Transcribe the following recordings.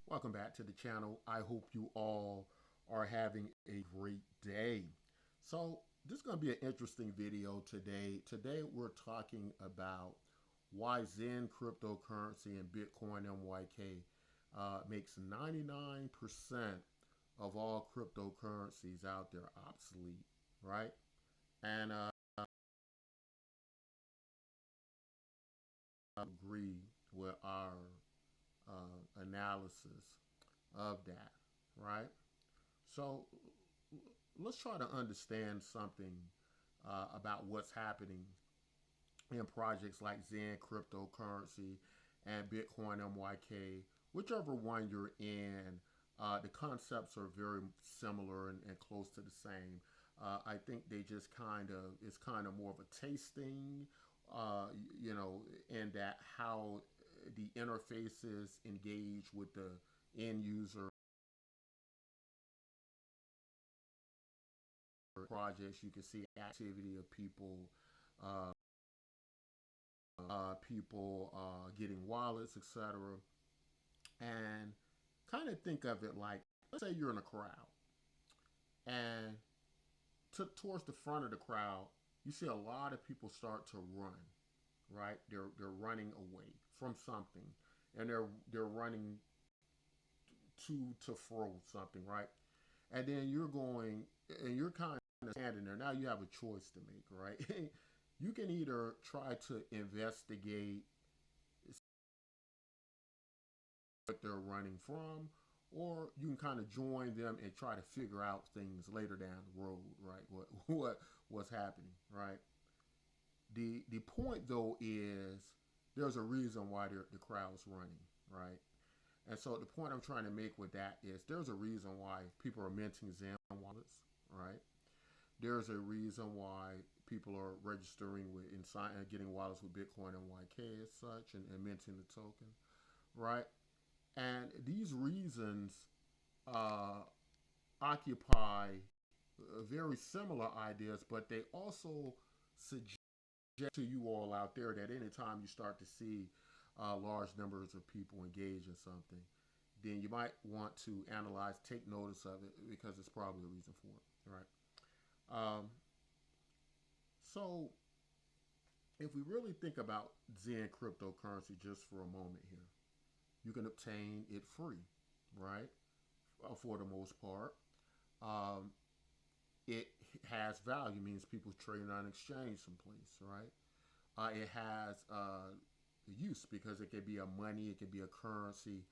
Welcome back to the channel. I hope you all are having a great day. So this is going to be an interesting video today. Today we're talking about why Zen cryptocurrency and Bitcoin MYK makes 99% of all cryptocurrencies out there obsolete, right? And I agree with our analysis of that, right? So let's try to understand something about what's happening in projects like Zen cryptocurrency and Bitcoin MYK, whichever one you're in. The concepts are very similar and close to the same. I think they just it's kind of more of a tasting, in that how the interfaces engage with the end user projects. You can see activity of uh, getting wallets, etc. And kind of think of it like, let's say you're in a crowd, and towards the front of the crowd, you see a lot of people start to run. Right? They're running away from something, and they're running to fro something, right? And then you're kind of standing there. Now you have a choice to make, right? You can either try to investigate what they're running from, or you can kind of join them and try to figure out things later down the road, right? What's happening, right? The point though is there's a reason why the crowd's running, right? And so the point I'm trying to make with that is there's a reason why people are minting Zen wallets, right? There's a reason why people are registering with and getting wallets with Bitcoin and YK as such, and minting the token, right? And these reasons uh, occupy very similar ideas, but they also suggest to you all out there that anytime you start to see large numbers of people engage in something, then you might want to analyze, take notice of it, because it's probably a reason for it, right? Um, so if we really think about Zen cryptocurrency just for a moment here, you can obtain it free, right? For the most part. Um, it has value, means people trading on exchange someplace, right? It has use because it could be a money, it could be a currency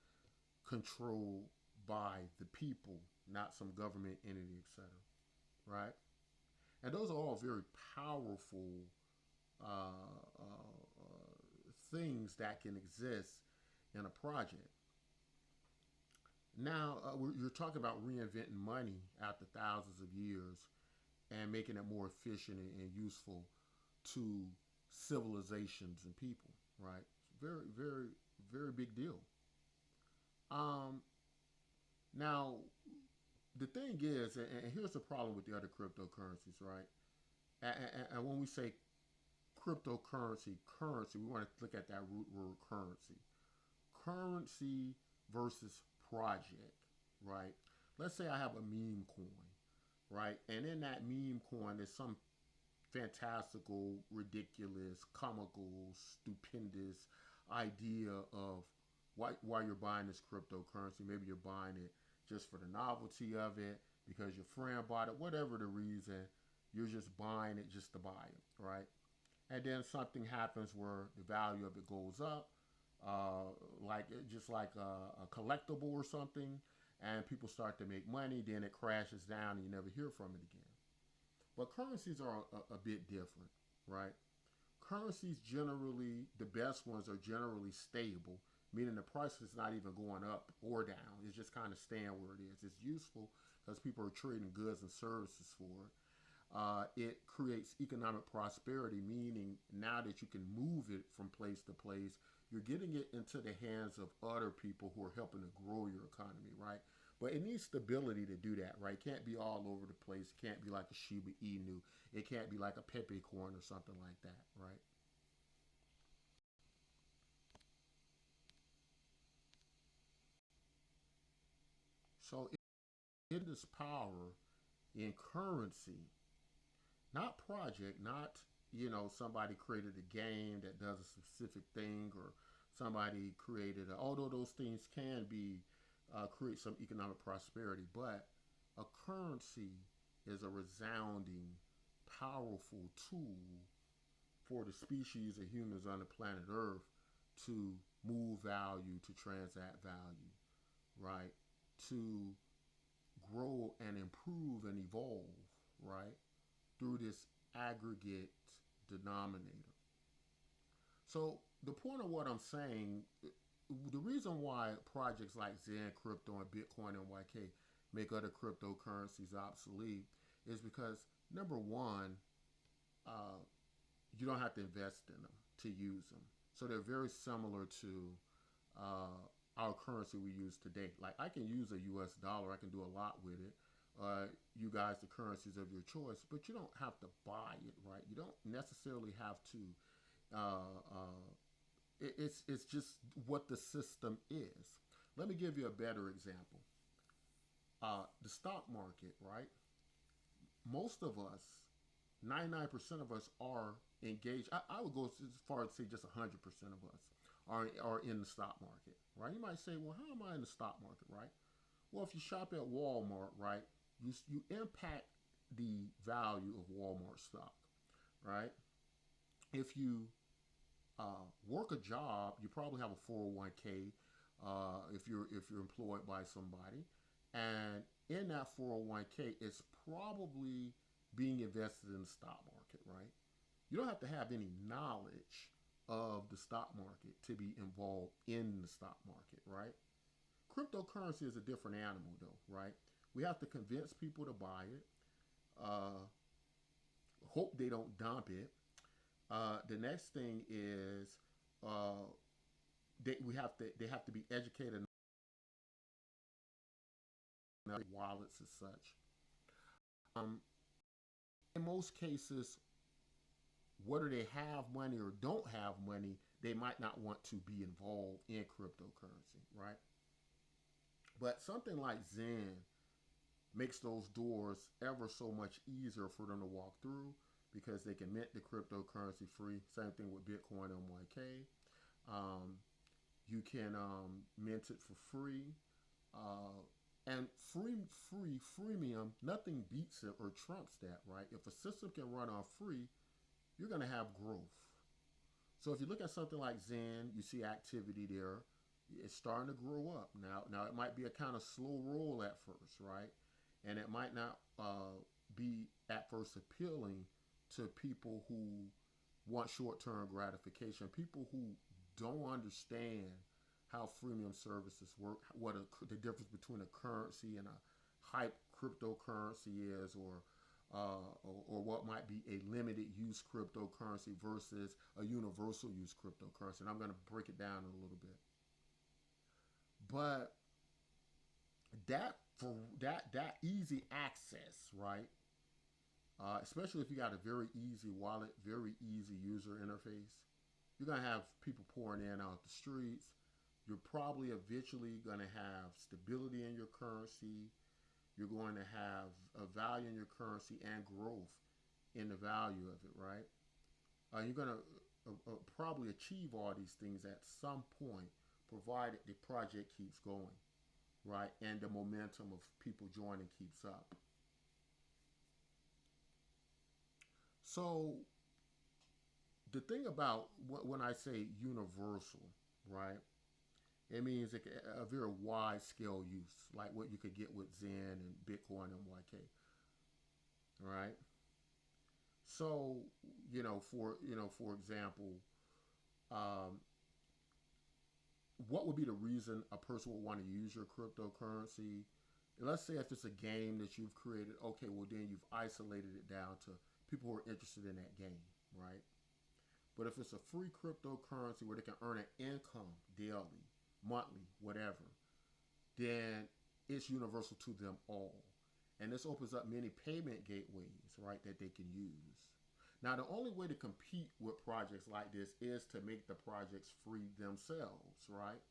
controlled by the people, not some government entity, etc. Right? And those are all very powerful things that can exist in a project. Now, you're talking about reinventing money after thousands of years and making it more efficient and useful to civilizations and people, right? Very, very, very big deal. Um, Now, the thing is, and here's the problem with the other cryptocurrencies, right? And when we say currency, we want to look at that root word currency. Currency versus project, right? Let's say I have a meme coin, right? And in that meme coin, there's some fantastical, ridiculous, comical, stupendous idea of why you're buying this cryptocurrency. Maybe you're buying it just for the novelty of it, because your friend bought it, whatever the reason. You're just buying it just to buy it, right? And then something happens where the value of it goes up, like just like a collectible or something, and people start to make money. Then it crashes down, and you never hear from it again. But currencies are a bit different, right? Currencies generally, the best ones are generally stable, meaning the price is not even going up or down. It's just kind of staying where it is. It's useful because people are trading goods and services for it. It creates economic prosperity, meaning now that you can move it from place to place, you're getting it into the hands of other people who are helping to grow your economy, right? But it needs stability to do that, right? It can't be all over the place. It can't be like a Shiba Inu. It can't be like a Pepe coin or something like that, right? So it is power in currency, not project, not somebody created a game that does a specific thing, or somebody created although those things can be create some economic prosperity, but a currency is a resounding, powerful tool for the species of humans on the planet Earth to move value, to transact value, right? To grow and improve and evolve, right? Through this aggregate denominator. So the point of what I'm saying, the reason why projects like Zen Crypto and Bitcoin and YK make other cryptocurrencies obsolete is because, number one, uh, you don't have to invest in them to use them. So they're very similar to our currency we use today. Like, I can use a US dollar, I can do a lot with it. You guys, the currencies of your choice, but you don't have to buy it, right? You don't necessarily have to. It's just what the system is. Let me give you a better example. The stock market, right? Most of us, 99% of us are engaged. I would go as far as to say just 100% of us are in the stock market, right? You might say, well, how am I in the stock market, right? Well, if you shop at Walmart, right, you impact the value of Walmart stock, right? If you work a job, you probably have a 401k if you're employed by somebody, and in that 401k, it's probably being invested in the stock market, right? You don't have to have any knowledge of the stock market to be involved in the stock market, right? Cryptocurrency is a different animal, though, right? We have to convince people to buy it, hope they don't dump it. The next thing is uh, they have to be educated on wallets as such. Um, in most cases, whether they have money or don't have money, they might not want to be involved in cryptocurrency, right? But something like Zen makes those doors ever so much easier for them to walk through because they can mint the cryptocurrency free. Same thing with Bitcoin and YK. Um, you can mint it for free. And freemium, nothing beats it or trumps that, right? If a system can run on free, you're going to have growth. So if you look at something like Zen, you see activity there. It's starting to grow up. Now it might be a kind of slow roll at first, right? And it might not be at first appealing to people who want short-term gratification, people who don't understand how freemium services work, the difference between a currency and a hype cryptocurrency is, or what might be a limited use cryptocurrency versus a universal use cryptocurrency. And I'm going to break it down a little bit. But that easy access, right? Especially if you got a very easy wallet, very easy user interface, you're going to have people pouring in out the streets. You're probably eventually going to have stability in your currency. You're going to have a value in your currency and growth in the value of it, right? You're going to probably achieve all these things at some point, provided the project keeps going, right? And the momentum of people joining keeps up. So the thing about when I say universal, right? It means a very wide scale use, like what you could get with Zen and Bitcoin and YK, right? So, for example, um, what would be the reason a person would want to use your cryptocurrency? Let's say if it's a game that you've created, okay, well then you've isolated it down to people who are interested in that game, right? But if it's a free cryptocurrency where they can earn an income daily, monthly, whatever, then it's universal to them all. And this opens up many payment gateways, right, that they can use. Now, the only way to compete with projects like this is to make the projects free themselves, right?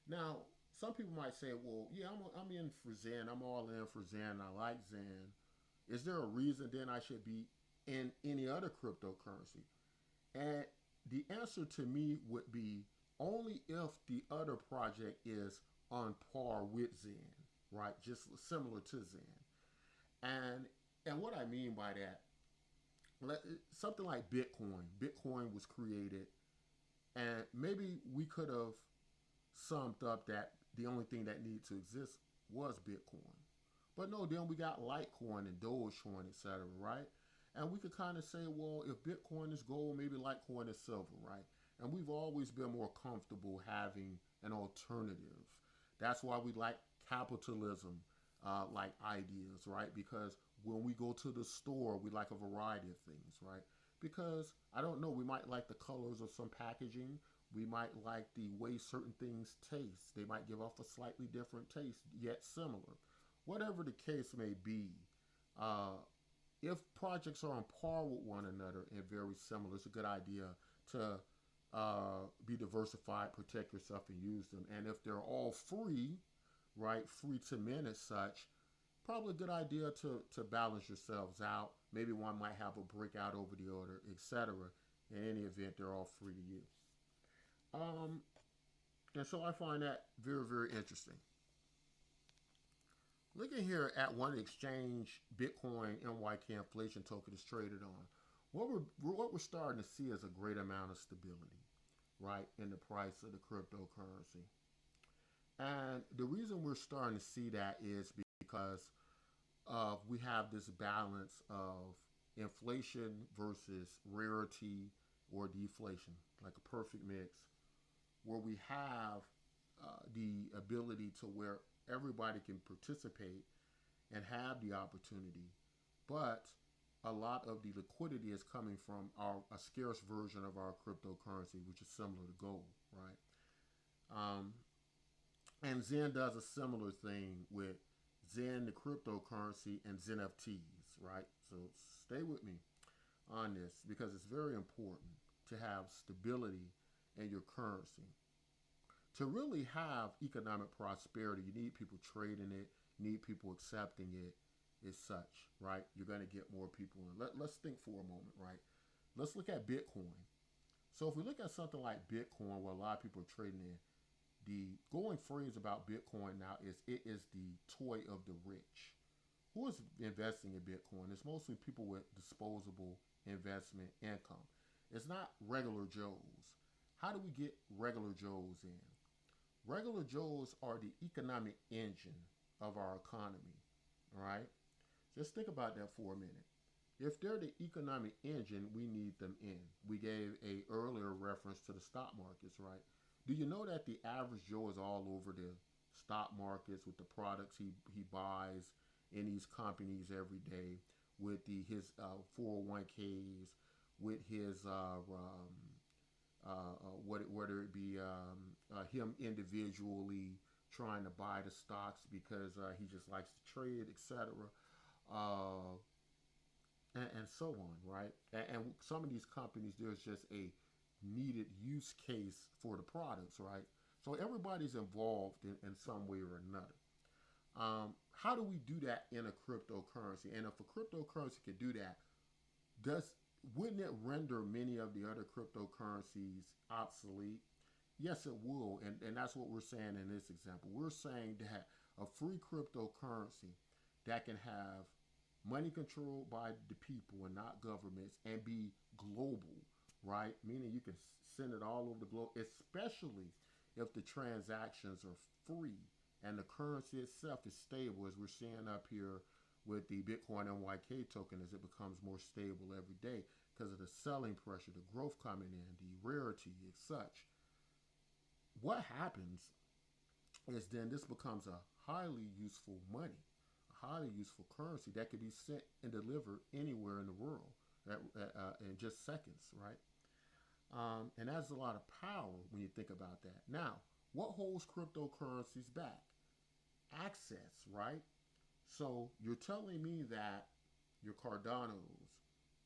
Now, some people might say, well, yeah, I'm in for Zen. I'm all in for Zen. I like Zen. Is there a reason then I should be in any other cryptocurrency? And the answer to me would be only if the other project is on par with Zen, right? Just similar to Zen. And what I mean by that, something like Bitcoin. Bitcoin was created, and maybe we could have summed up that the only thing that needed to exist was Bitcoin. But no, then we got Litecoin and Dogecoin, etc., right? And we could kind of say, well, if Bitcoin is gold, maybe Litecoin is silver, right? And we've always been more comfortable having an alternative. That's why we like capitalism, like ideas, right? Because when we go to the store, we like a variety of things, right? Because I don't know, we might like the colors of some packaging. We might like the way certain things taste. They might give off a slightly different taste, yet similar. Whatever the case may be, uh, if projects are on par with one another and very similar, it's a good idea to be diversified, protect yourself, and use them. And if they're all free, right, free to mint as such, probably a good idea to balance yourselves out. Maybe one might have a breakout over the other, etc. In any event, they're all free to use. Um, and so I find that very, very interesting. Looking here at one exchange, Bitcoin NYK inflation token is traded on. What we're starting to see is a great amount of stability, right, in the price of the cryptocurrency. And the reason we're starting to see that is because we have this balance of inflation versus rarity or deflation, like a perfect mix, where we have the ability to where everybody can participate and have the opportunity, but a lot of the liquidity is coming from a scarce version of our cryptocurrency, which is similar to gold, right? Um, and Zen does a similar thing with Zen, the cryptocurrency, and Zen FTs, right? So stay with me on this because it's very important to have stability in your currency. To really have economic prosperity, you need people trading it, you need people accepting it as such, right? You're going to get more people in. Let's think for a moment, right? Let's look at Bitcoin. So if we look at something like Bitcoin, where a lot of people are trading in, the going phrase about Bitcoin now is it is the toy of the rich. Who is investing in Bitcoin? It's mostly people with disposable investment income. It's not regular Joes. How do we get regular Joes in? Regular Joes are the economic engine of our economy, right? Just think about that for a minute. If they're the economic engine, we need them in. We gave a earlier reference to the stock markets, right? Do you know that the average Joe is all over the stock markets with the products he buys in these companies every day, with his 401ks, with his whether it be him individually trying to buy the stocks because he just likes to trade, etc. Uh, and so on, right? And some of these companies, there's just a needed use case for the products, right? So everybody's involved in some way or another. How do we do that in a cryptocurrency? And if a cryptocurrency could do that, does wouldn't it render many of the other cryptocurrencies obsolete? Yes, it will, and that's what we're saying in this example. We're saying that a free cryptocurrency that can have money controlled by the people and not governments and be global, right? Meaning you can send it all over the globe, especially if the transactions are free and the currency itself is stable, as we're seeing up here with the Bitcoin NYK token as it becomes more stable every day because of the selling pressure, the growth coming in, the rarity and such. What happens is then this becomes a highly useful money, a highly useful currency that can be sent and delivered anywhere in the world in just seconds, right? And that's a lot of power when you think about that. Now, what holds cryptocurrencies back? Access, right? So you're telling me that your Cardanos,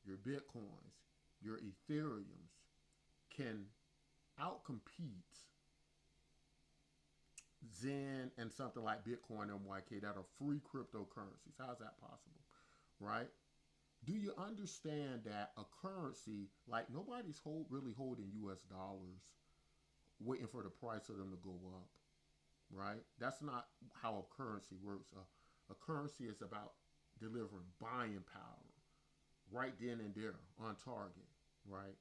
your Bitcoins, your Ethereums can outcompete Zen and something like Bitcoin and MYK that are free cryptocurrencies. How's that possible? Right? Do you understand that a currency, like nobody's really holding US dollars waiting for the price of them to go up, right? That's not how a currency works. A currency is about delivering buying power right then and there on target, right?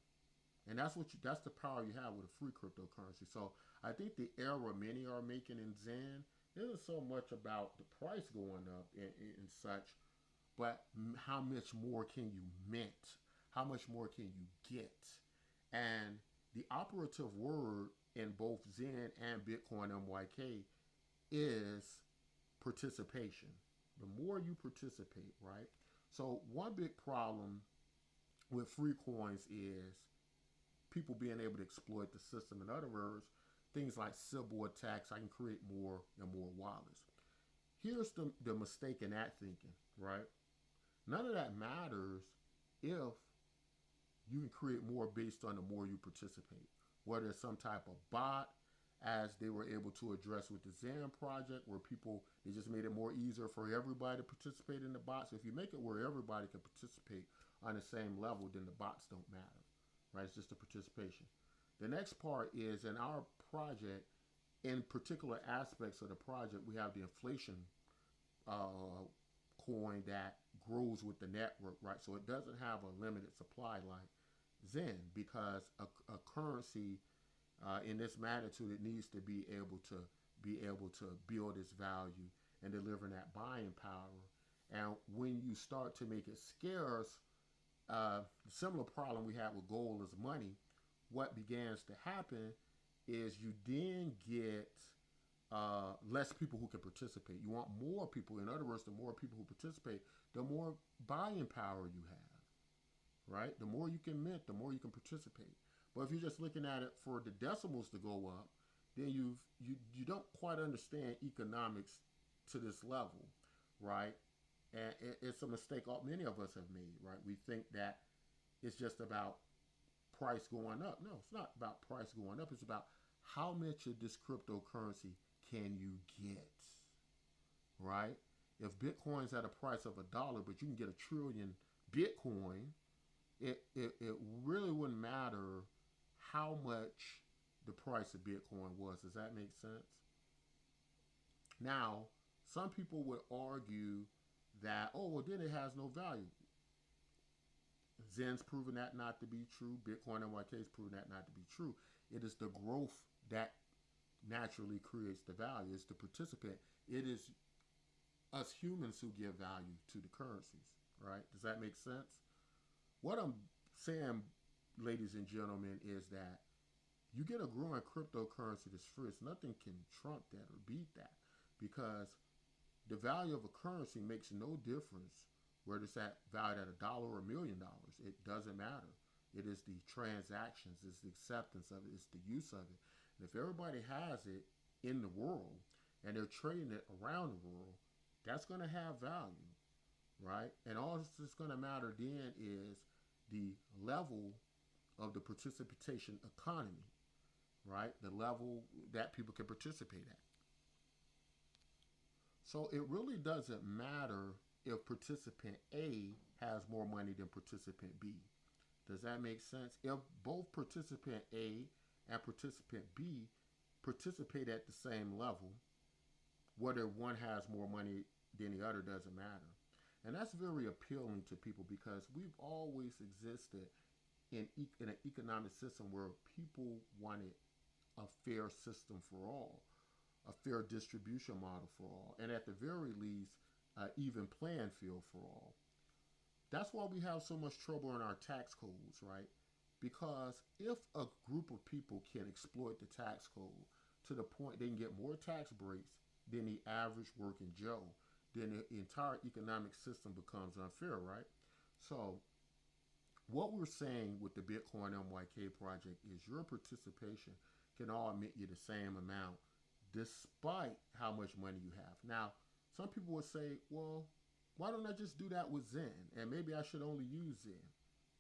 And that's the power you have with a free cryptocurrency. So I think the error many are making in Zen isn't so much about the price going up and such, but how much more can you mint? How much more can you get? And the operative word in both Zen and Bitcoin MYK is participation. The more you participate, right? So one big problem with free coins is people being able to exploit the system. In other words, things like Sybil attacks, I can create more and more wallets. Here's the mistake in that thinking, right? None of that matters if you can create more based on the more you participate. Whether it's some type of bot, as they were able to address with the Zen project, where they just made it more easier for everybody to participate in the bots. So if you make it where everybody can participate on the same level, then the bots don't matter, right? It's just the participation. The next part is in our project, in particular aspects of the project, we have the inflation coin that grows with the network, right? So it doesn't have a limited supply like Zen, because a currency in this magnitude, it needs to be able to build its value and deliver that buying power. And when you start to make it scarce, similar problem we have with gold is money. What begins to happen is you then get less people who can participate. You want more people. In other words, the more people who participate, the more buying power you have, right? The more you can mint, the more you can participate. But if you're just looking at it for the decimals to go up, then you don't quite understand economics to this level, right? And it's a mistake many of us have made, right? We think that it's just about price going up. No, it's not about price going up. It's about how much of this cryptocurrency can you get, right? If Bitcoin's at a price of $1, but you can get 1 trillion Bitcoin, it really wouldn't matter how much the price of Bitcoin was. Does that make sense? Now, some people would argue that, oh, well, then it has no value. Zen's proven that not to be true. Bitcoin MYK is proven that not to be true. It is the growth that naturally creates the value. It's the participant. It is us humans who give value to the currencies, right? Does that make sense? What I'm saying, ladies and gentlemen, is that you get a growing cryptocurrency that's free. Nothing can trump that or beat that, because the value of a currency makes no difference whether it's valued at $1 or $1,000,000. It doesn't matter. It is the transactions, it's the acceptance of it, it's the use of it. And if everybody has it in the world and they're trading it around the world, that's going to have value, right? And all that's going to matter then is the level of the participation economy, right? The level that people can participate at. So it really doesn't matter if participant A has more money than participant B. Does that make sense? If both participant A and participant B participate at the same level, whether one has more money than the other doesn't matter. And that's very appealing to people, because we've always existed in an economic system where people wanted a fair system for all, a fair distribution model for all, and at the very least, even playing field for all. That's why we have so much trouble in our tax codes, right? Because if a group of people can exploit the tax code to the point they can get more tax breaks than the average working Joe, then the entire economic system becomes unfair, right? So what we're saying with the Bitcoin MYK project is your participation can all admit you the same amount despite how much money you have. Now, some people would say, well, why don't I just do that with Zen? And maybe I should only use Zen.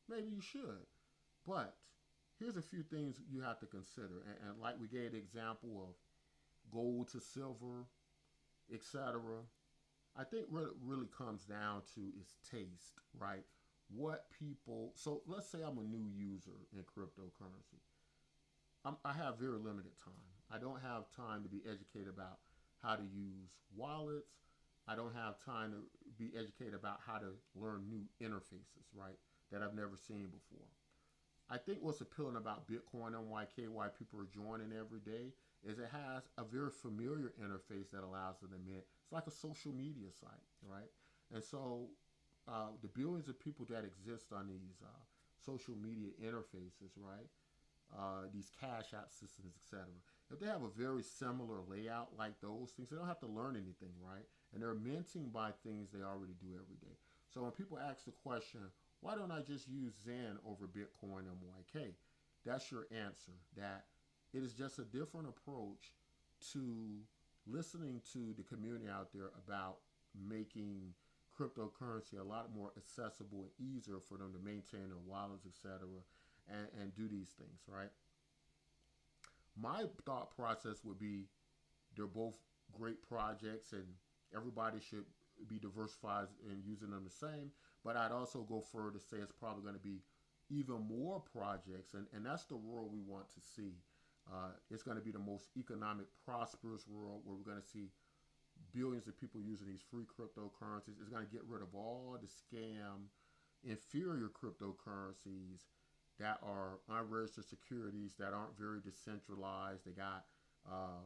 Maybe you should. But here's a few things you have to consider. And like we gave the example gold to silver, etc. I think what it really comes down to is taste, right? What people, so let's say I'm a new user in cryptocurrency. I have very limited time. I don't have time to be educated about how to use wallets. I don't have time to be educated about how to learn new interfaces, right? That I've never seen before. I think what's appealing about Bitcoin MYK, why people are joining every day, is it has a very familiar interface that allows them to mint. It's like a social media site, right? And so the billions of people that exist on these social media interfaces, right? These cash app systems, etc. If they have a very similar layout like those things, they don't have to learn anything, right? And they're minting by things they already do every day. So when people ask the question, why don't I just use Zen over Bitcoin MYK? That's your answer. That it is just a different approach to listening to the community out there about making cryptocurrency a lot more accessible and easier for them to maintain their wallets, etc., and do these things, right? My thought process would be they're both great projects and everybody should be diversified in using them the same. But I'd also go further to say it's probably going to be even more projects, and that's the world we want to see. It's going to be the most economic prosperous world where we're going to see billions of people using these free cryptocurrencies. It's going to get rid of all the scam, inferior cryptocurrencies that are unregistered securities that aren't very decentralized. They got 1%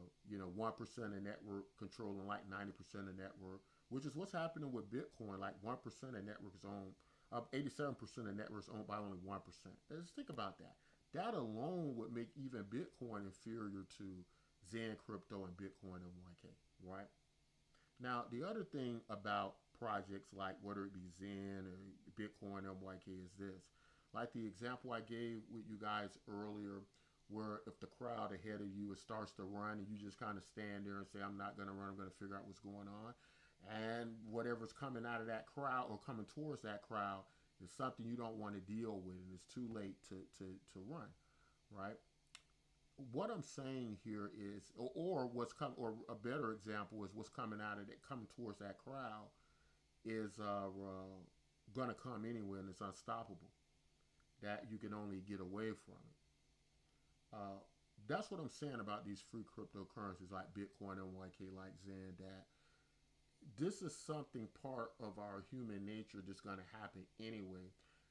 of network controlling like 90% of network, which is what's happening with Bitcoin. Like 1% of network is owned, 87% of network is owned by only 1%. Just think about that. That alone would make even Bitcoin inferior to Zen Crypto and Bitcoin MYK, right? Now, the other thing about projects like whether it be Zen or Bitcoin MYK is this. Like the example I gave with you guys earlier, where if the crowd ahead of you starts to run and you just kind of stand there and say, I'm not going to run, I'm going to figure out what's going on. And whatever's coming out of that crowd or coming towards that crowd is something you don't want to deal with and it's too late to run, right? What I'm saying here is, or what's come, or a better example is what's coming out of it, coming towards that crowd is gonna come anyway, and it's unstoppable. That you can only get away from it. Uh, that's what I'm saying about these free cryptocurrencies like Bitcoin and YK, like Zen. That this is something part of our human nature that's going to happen anyway.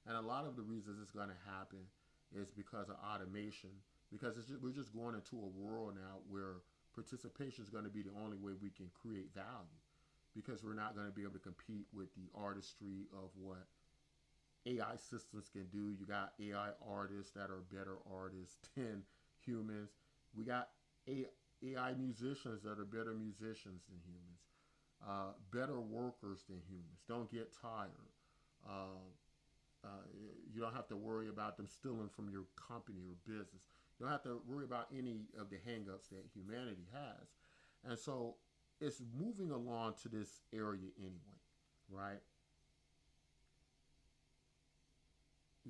And a lot of the reasons it's going to happen is because of automation. Because we're just going into a world now where participation is going to be the only way we can create value. Because we're not going to be able to compete with the artistry of what AI systems can do. You got AI artists that are better artists than humans. We got AI musicians that are better musicians than humans. Better workers than humans. Don't get tired. Uh, you don't have to worry about them stealing from your company or business. You don't have to worry about any of the hangups that humanity has. And so it's moving along to this area anyway, right?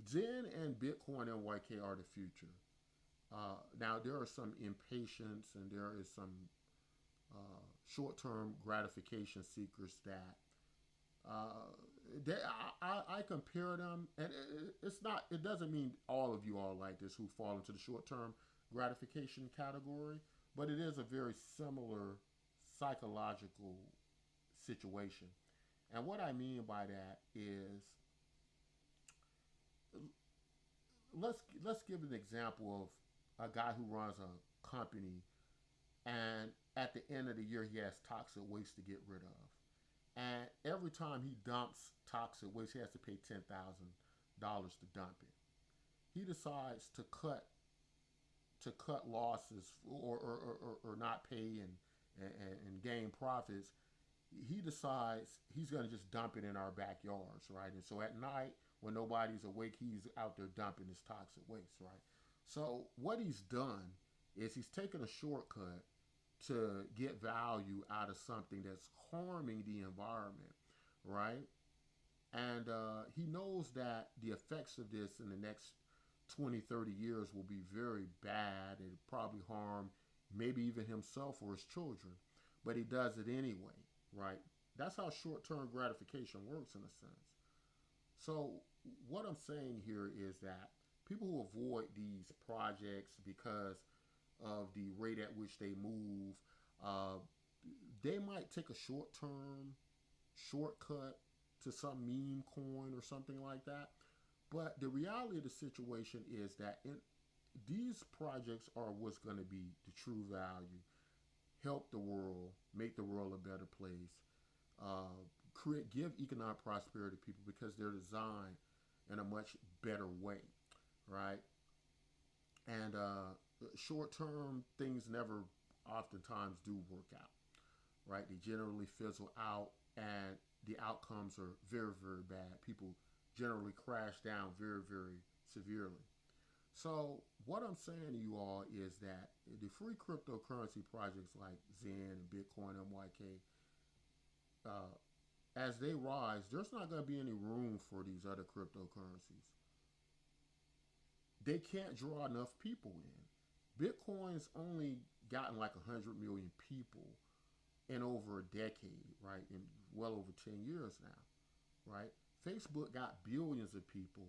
Zen and Bitcoin and YK are the future. Now, there are some impatience and there is some short-term gratification seekers that uh, I compare them, and it's not. It doesn't mean all of you are like this who fall into the short-term gratification category, but it is a very similar psychological situation. And what I mean by that is, let's give an example of a guy who runs a company, and at the end of the year, he has toxic waste to get rid of. And every time he dumps toxic waste, he has to pay $10,000 to dump it. He decides to cut losses or not pay and gain profits. He decides he's going to just dump it in our backyards, right? And so at night, when nobody's awake, he's out there dumping his toxic waste, right? So what he's done is he's taken a shortcut to get value out of something that's harming the environment, right? And he knows that the effects of this in the next 20, 30 years will be very bad and probably harm maybe even himself or his children, but he does it anyway, right? That's how short-term gratification works in a sense. So what I'm saying here is that people who avoid these projects because of the rate at which they move, uh, they might take a short-term shortcut to some meme coin or something like that. But the reality of the situation is that these projects are what's going to be the true value. Help the world, make the world a better place, give economic prosperity to people because they're designed in a much better way, right? And short term things never oftentimes do work out, right? They generally fizzle out and the outcomes are very, very bad. People generally crash down very, very severely. So what I'm saying to you all is that the free cryptocurrency projects like Zen and Bitcoin, MYK, uh, as they rise, there's not going to be any room for these other cryptocurrencies. They can't draw enough people in. Bitcoin's only gotten like 100 million people in over a decade, right? In well over 10 years now, right? Facebook got billions of people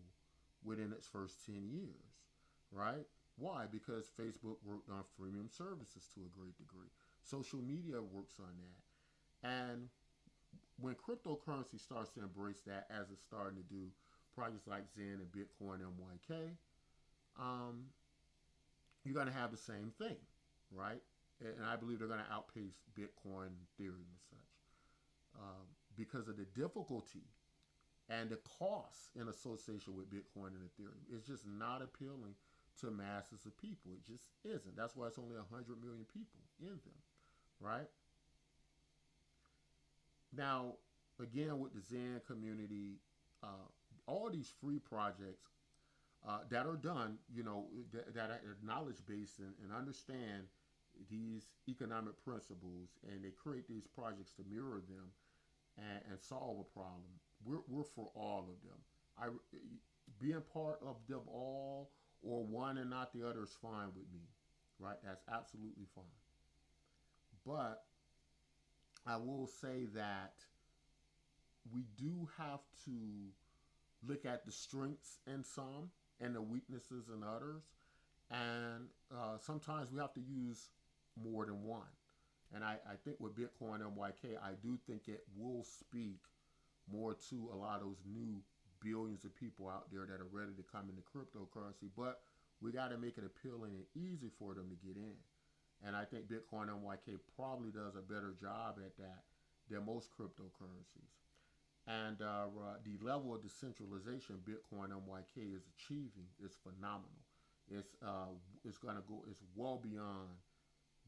within its first 10 years, right? Why? Because Facebook worked on freemium services to a great degree. Social media works on that. And when cryptocurrency starts to embrace that, as it's starting to do, projects like Zen and Bitcoin, MYK, um, you're going to have the same thing, right? And I believe they're going to outpace Bitcoin, Ethereum, and such because of the difficulty and the costs in association with Bitcoin and Ethereum. It's just not appealing to masses of people. It just isn't. That's why it's only 100 million people in them, right? Now, again, with the Zen community, uh, all these free projects that are done, that are knowledge based and understand these economic principles, and they create these projects to mirror them and solve a problem. We're for all of them. I being part of them all or one and not the other is fine with me, right? That's absolutely fine. But I will say that we do have to look at the strengths in some and the weaknesses in others. And sometimes we have to use more than one. And I think with Bitcoin MYK, I do think it will speak more to a lot of those new billions of people out there that are ready to come into cryptocurrency. But we got to make it appealing and easy for them to get in. And I think Bitcoin MYK probably does a better job at that than most cryptocurrencies. And the level of decentralization Bitcoin MYK is achieving is phenomenal. It's gonna go. It's well beyond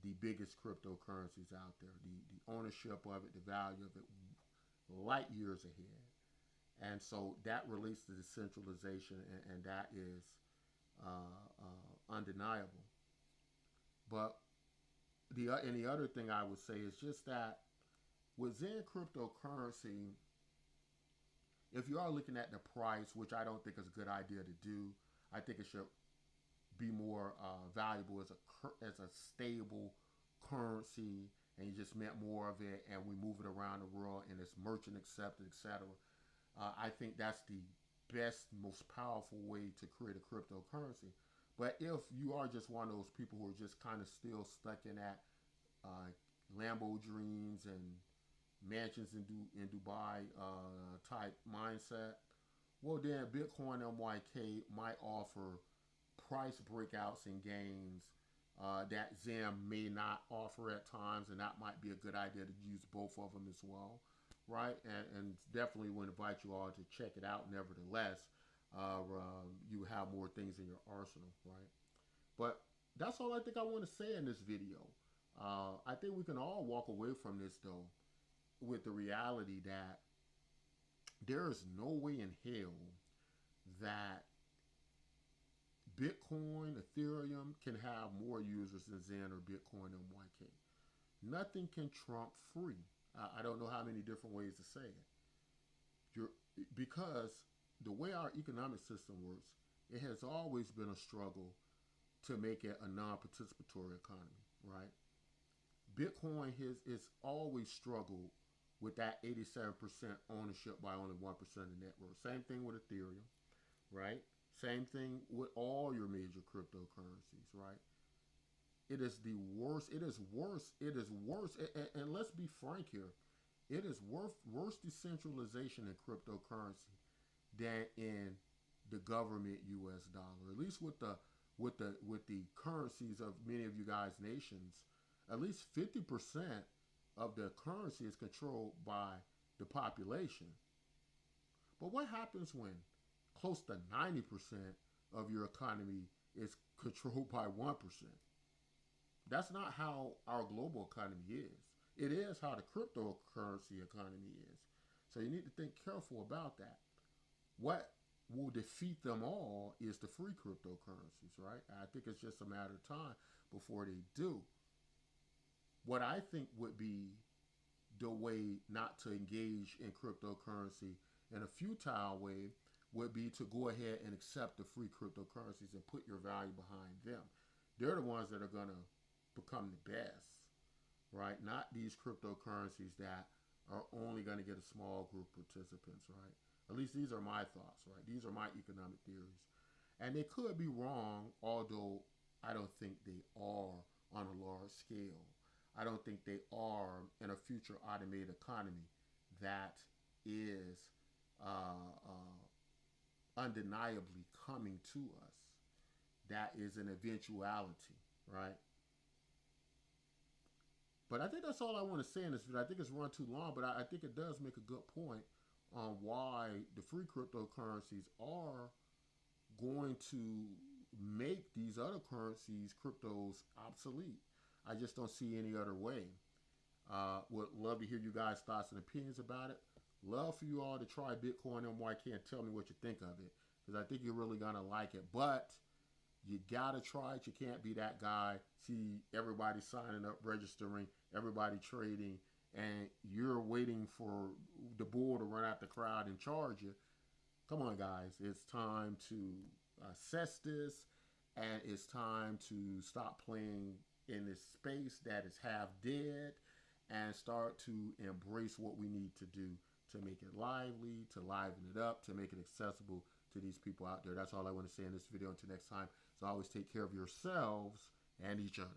the biggest cryptocurrencies out there. The ownership of it, the value of it, light years ahead. And so that relates to decentralization, and that is undeniable. But the other thing I would say is just that within cryptocurrency, if you are looking at the price, which I don't think is a good idea to do, I think it should be more valuable as a stable currency, and you just mint more of it, and we move it around the world, and it's merchant accepted, etc. I think that's the best, most powerful way to create a cryptocurrency. But if you are just one of those people who are just kind of still stuck in that Lambo dreams and mansions in Dubai type mindset, well then Bitcoin MYK might offer price breakouts and gains that Zen may not offer at times, and that might be a good idea to use both of them as well, right? And definitely would invite you all to check it out. Nevertheless, you have more things in your arsenal, right? But that's all I think I want to say in this video. I think we can all walk away from this though with the reality that there is no way in hell that Bitcoin, Ethereum can have more users than Zen or Bitcoin and YK. Nothing can trump free. I don't know how many different ways to say it. Because the way our economic system works, it has always been a struggle to make it a non-participatory economy. right? Bitcoin has always struggled with that 87% ownership by only 1% of the net worth. Same thing with Ethereum, right? Same thing with all your major cryptocurrencies, right? It is the worst. It is worse. It is worse. And let's be frank here. It is worse decentralization in cryptocurrency than in the government U.S. dollar. At least with the currencies of many of you guys' nations, at least 50% of the currency is controlled by the population. But what happens when close to 90% of your economy is controlled by 1%? That's not how our global economy is. It is how the cryptocurrency economy is. So you need to think careful about that. What will defeat them all is the free cryptocurrencies, right? I think it's just a matter of time before they do. What I think would be the way not to engage in cryptocurrency in a futile way would be to go ahead and accept the free cryptocurrencies and put your value behind them. They're the ones that are going to become the best, right? Not these cryptocurrencies that are only going to get a small group of participants, right? At least these are my thoughts, right? These are my economic theories. And they could be wrong, although I don't think they are on a large scale. I don't think they are in a future automated economy that is undeniably coming to us. That is an eventuality, right? But I think that's all I want to say in this video. I think it's run too long, but I think it does make a good point on why the free cryptocurrencies are going to make these other currencies, cryptos, obsolete. I just don't see any other way. Would love to hear you guys' thoughts and opinions about it. Love for you all to try Bitcoin MYK and tell me what you think of it, because I think you're really going to like it. But you got to try it. You can't be that guy. See everybody signing up, registering, everybody trading, and you're waiting for the bull to run out the crowd and charge you. Come on, guys. It's time to assess this, and it's time to stop playing in this space that is half dead and start to embrace what we need to do to make it lively, to liven it up, to make it accessible to these people out there. That's all I want to say in this video. Until next time, as always, take care of yourselves and each other.